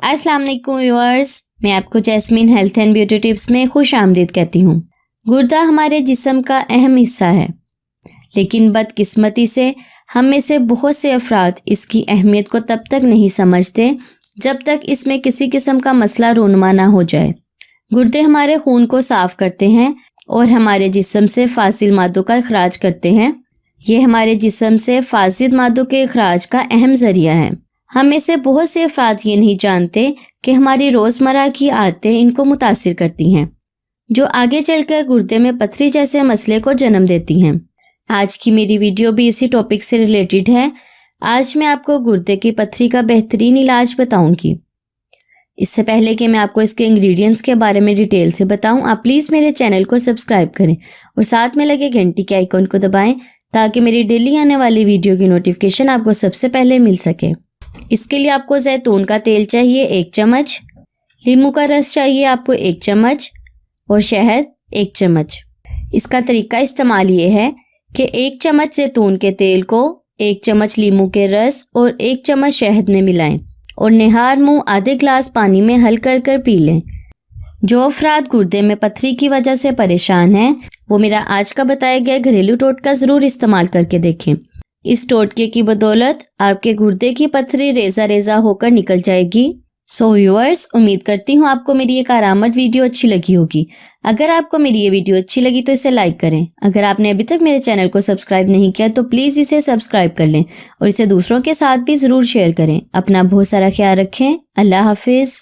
अस्सलाम वालेकुम व्यूअर्स, मैं आपको jasmine health and beauty tips में खुश आमदीद कहती हूँ। गुर्दा हमारे जिस्म का अहम हिस्सा है, लेकिन बदकिस्मती से हम में से बहुत से अफराद इसकी अहमियत को तब तक नहीं समझते जब तक इसमें किसी किस्म का मसला रूनुमा ना हो जाए। गुर्दे हमारे खून को साफ करते हैं और हमारे जिस्म से फासिल मादों का इखराज करते हैं। ये हमारे जिस्म से फासिद मादों के इखराज का अहम जरिया है। हम में से बहुत से अफराद ये नहीं जानते कि हमारी रोज़मर्रा की आदतें इनको मुतासिर करती हैं, जो आगे चलकर गुर्दे में पथरी जैसे मसले को जन्म देती हैं। आज की मेरी वीडियो भी इसी टॉपिक से रिलेटेड है। आज मैं आपको गुर्दे की पथरी का बेहतरीन इलाज बताऊंगी। इससे पहले कि मैं आपको इसके इंग्रेडिएंट्स के बारे में डिटेल से बताऊं, आप प्लीज़ मेरे चैनल को सब्सक्राइब करें और साथ में लगे घंटी के आइकॉन को दबाएं ताकि मेरी डेली आने वाली वीडियो की नोटिफिकेशन आपको सबसे पहले मिल सके। इसके लिए आपको जैतून का तेल चाहिए 1 चम्मच, नींबू का रस चाहिए आपको 1 चम्मच और शहद 1 चम्मच। इसका तरीका इस्तेमाल ये है कि 1 चम्मच जैतून के तेल को 1 चम्मच नींबू के रस और 1 चम्मच शहद में मिलाएं और निहार मुंह आधे ग्लास पानी में हल कर कर पी लें। जो अफराद गुर्दे में पथरी की वजह से परेशान हैं, वो मेरा आज का बताया गया घरेलू टोटका ज़रूर इस्तेमाल करके देखें। इस टोटके की बदौलत आपके गुर्दे की पथरी रेजा रेजा होकर निकल जाएगी। सो व्यूअर्स, उम्मीद करती हूँ आपको मेरी ये कारामद वीडियो अच्छी लगी होगी। अगर आपको मेरी ये वीडियो अच्छी लगी तो इसे लाइक करें। अगर आपने अभी तक मेरे चैनल को सब्सक्राइब नहीं किया तो प्लीज़ इसे सब्सक्राइब कर लें और इसे दूसरों के साथ भी ज़रूर शेयर करें। अपना बहुत सारा ख्याल रखें। अल्लाह हाफिज़।